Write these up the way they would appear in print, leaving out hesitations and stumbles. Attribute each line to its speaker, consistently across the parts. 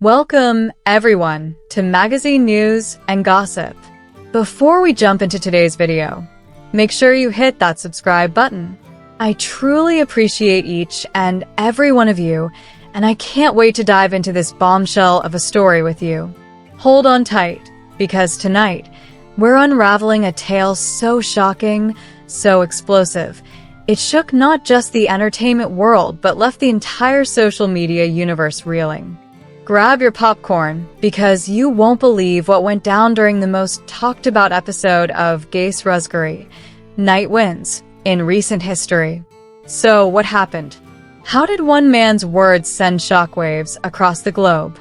Speaker 1: Welcome, everyone, to magazine news and gossip. Before we jump into today's video, make sure you hit that subscribe button. I truly appreciate each and every one of you, and I can't wait to dive into this bombshell of a story with you. Hold on tight, because tonight, we're unraveling a tale so shocking, so explosive. It shook not just the entertainment world, but left the entire social media universe reeling. Grab your popcorn, because you won't believe what went down during the most talked about episode of Gays Rusgary, Night Winds, in recent history. So, what happened? How did one man's words send shockwaves across the globe?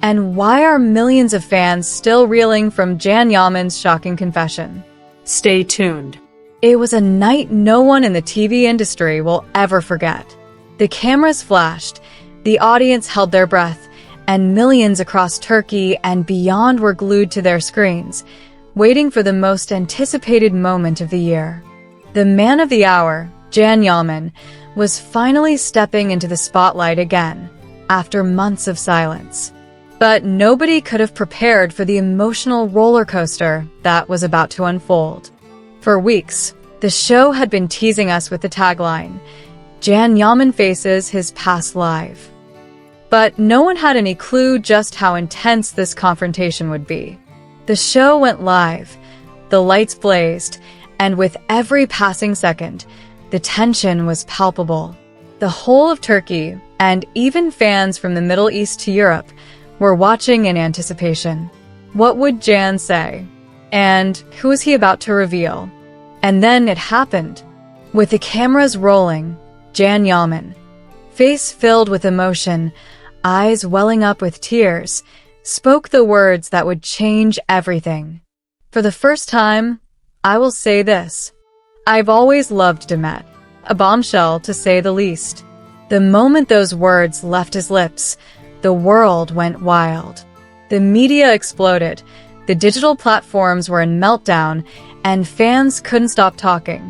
Speaker 1: And why are millions of fans still reeling from Yaman's shocking confession?
Speaker 2: Stay tuned.
Speaker 1: It was a night no one in the TV industry will ever forget. The cameras flashed, the audience held their breath, and millions across Turkey and beyond were glued to their screens, waiting for the most anticipated moment of the year. The man of the hour, Yaman, was finally stepping into the spotlight again, after months of silence. But nobody could have prepared for the emotional roller coaster that was about to unfold. For weeks, the show had been teasing us with the tagline, Yaman faces his past life. But no one had any clue just how intense this confrontation would be. The show went live, the lights blazed, and with every passing second, the tension was palpable. The whole of Turkey, and even fans from the Middle East to Europe, were watching in anticipation. What would Jan say? And who was he about to reveal? And then it happened. With the cameras rolling, Yaman, face filled with emotion, eyes welling up with tears, spoke the words that would change everything. For the first time, I will say this. I've always loved Demet, a bombshell to say the least. The moment those words left his lips, the world went wild. The media exploded, the digital platforms were in meltdown, and fans couldn't stop talking.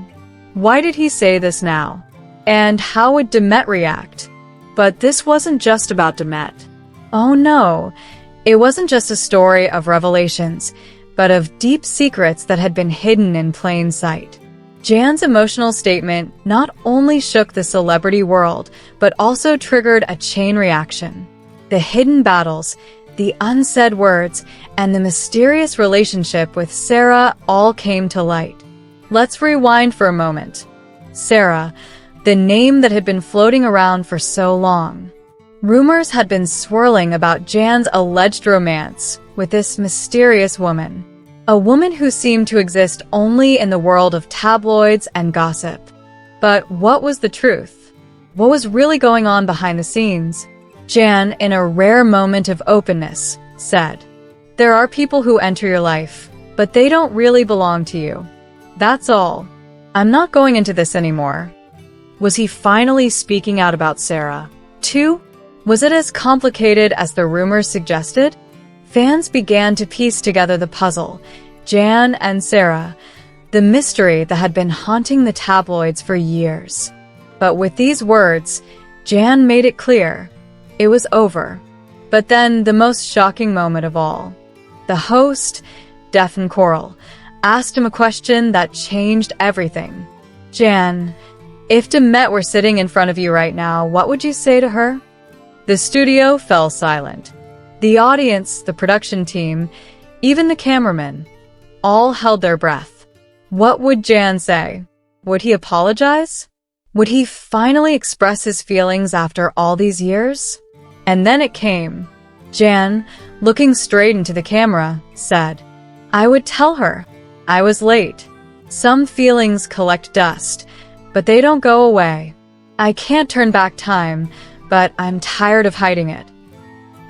Speaker 1: Why did he say this now? And how would Demet react? But this wasn't just about Demet. Oh no, it wasn't just a story of revelations, but of deep secrets that had been hidden in plain sight. Jan's emotional statement not only shook the celebrity world, but also triggered a chain reaction. The hidden battles, the unsaid words, and the mysterious relationship with Sara all came to light. Let's rewind for a moment. Sara, the name that had been floating around for so long. Rumors had been swirling about Jan's alleged romance with this mysterious woman, a woman who seemed to exist only in the world of tabloids and gossip. But what was the truth? What was really going on behind the scenes? Jan, in a rare moment of openness, said, "There are people who enter your life, but they don't really belong to you. That's all. I'm not going into this anymore." Was he finally speaking out about Sara, too? Was it as complicated as the rumors suggested? Fans began to piece together the puzzle, Jan and Sara, the mystery that had been haunting the tabloids for years. But with these words, Jan made it clear. It was over. But then the most shocking moment of all. The host, Deaf Coral, asked him a question that changed everything. Jan, if Demet were sitting in front of you right now, what would you say to her? The studio fell silent. The audience, the production team, even the cameramen, all held their breath. What would Jan say? Would he apologize? Would he finally express his feelings after all these years? And then it came. Jan, looking straight into the camera, said, "I would tell her. I was late. Some feelings collect dust, but they don't go away. I can't turn back time, but I'm tired of hiding it."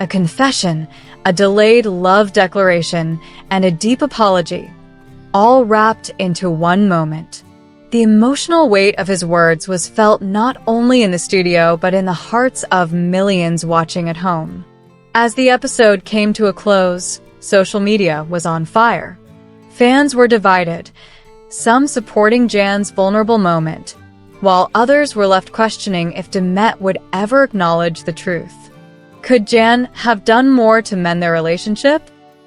Speaker 1: A confession, a delayed love declaration, and a deep apology, all wrapped into one moment. The emotional weight of his words was felt not only in the studio, but in the hearts of millions watching at home. As the episode came to a close, social media was on fire. Fans were divided, some supporting Jan's vulnerable moment, while others were left questioning if Demet would ever acknowledge the truth. Could Jan have done more to mend their relationship?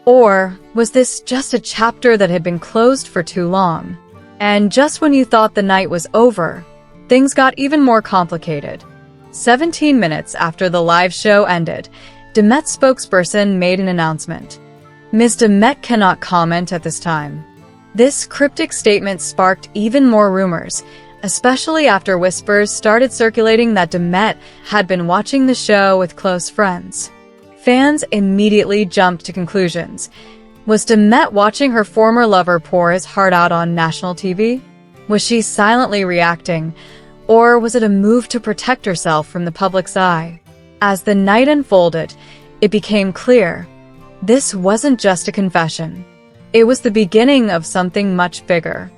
Speaker 1: Or was this just a chapter that had been closed for too long? And just when you thought the night was over, things got even more complicated. 17 minutes after the live show ended, Demet's spokesperson made an announcement. Ms. Demet cannot comment at this time. This cryptic statement sparked even more rumors, especially after whispers started circulating that Demet had been watching the show with close friends. Fans immediately jumped to conclusions. Was Demet watching her former lover pour his heart out on national TV? Was she silently reacting, or was it a move to protect herself from the public's eye? As the night unfolded, it became clear this wasn't just a confession. It was the beginning of something much bigger.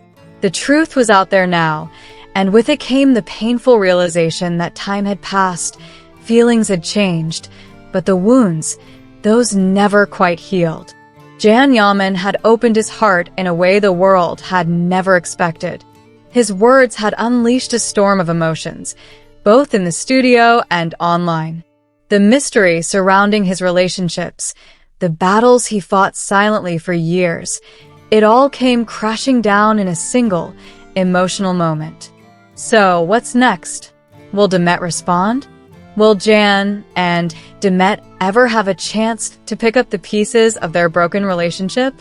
Speaker 1: The truth was out there now, and with it came the painful realization that time had passed, feelings had changed, but the wounds, those never quite healed. Yaman had opened his heart in a way the world had never expected. His words had unleashed a storm of emotions, both in the studio and online. The mystery surrounding his relationships, the battles he fought silently for years, it all came crashing down in a single, emotional moment. So, what's next? Will Demet respond? Will Jan and Demet ever have a chance to pick up the pieces of their broken relationship?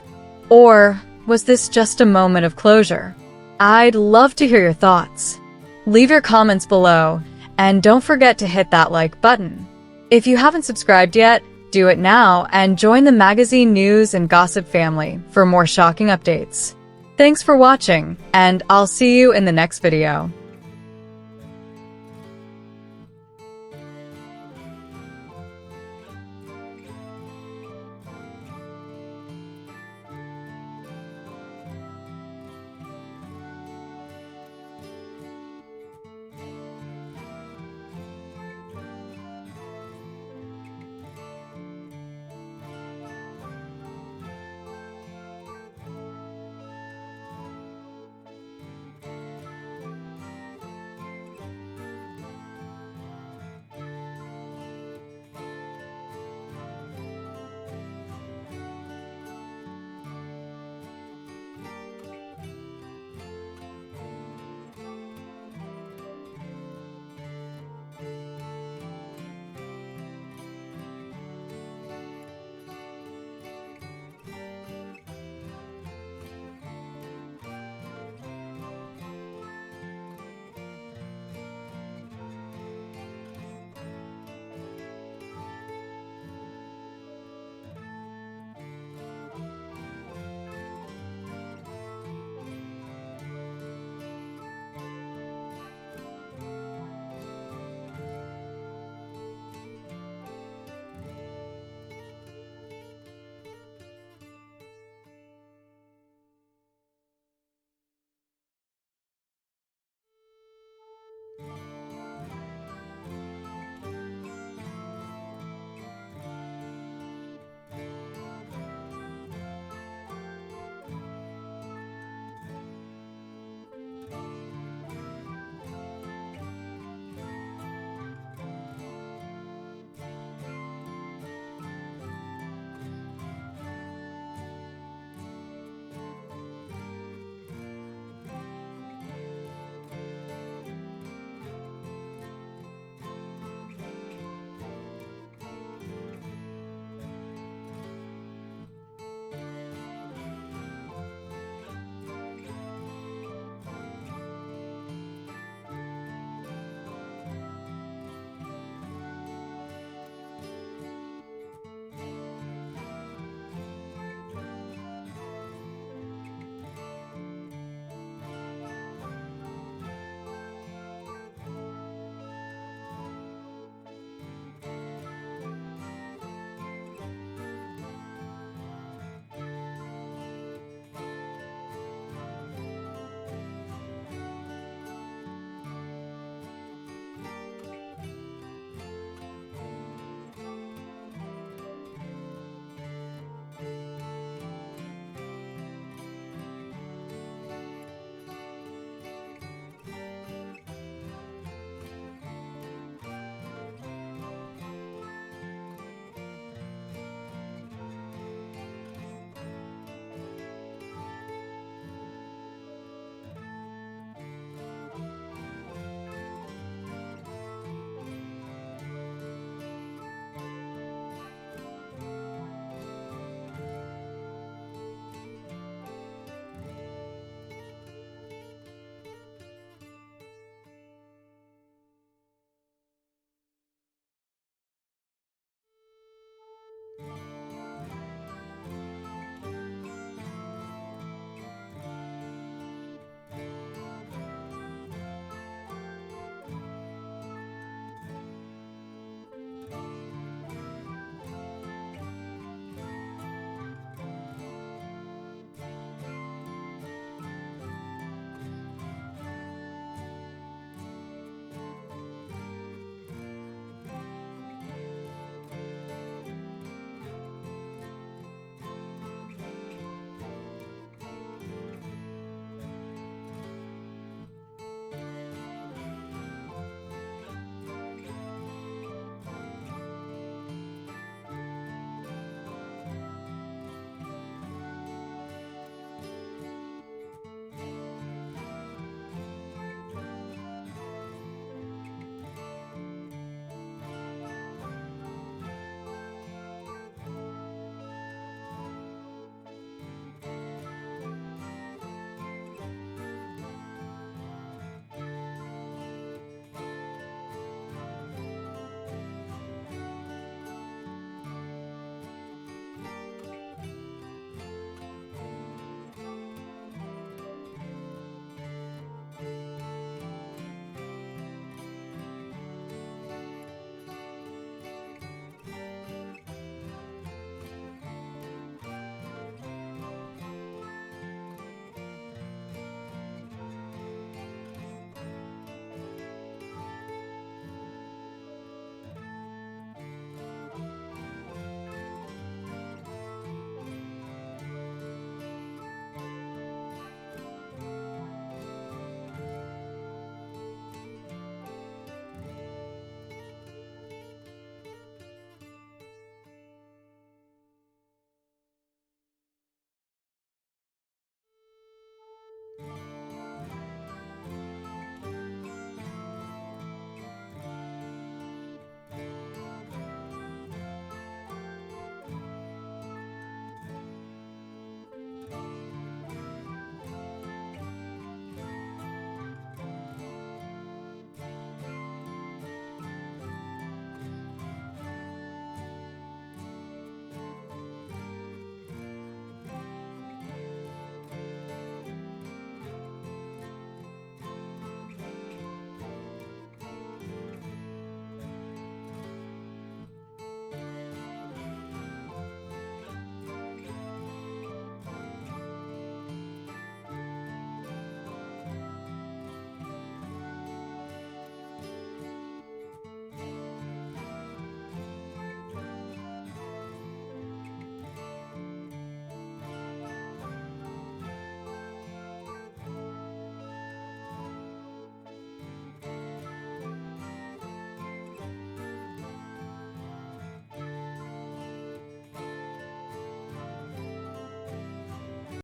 Speaker 1: Or was this just a moment of closure? I'd love to hear your thoughts. Leave your comments below, and don't forget to hit that like button. If you haven't subscribed yet, do it now and join the magazine news and gossip family for more shocking updates. Thanks for watching, and I'll see you in the next video.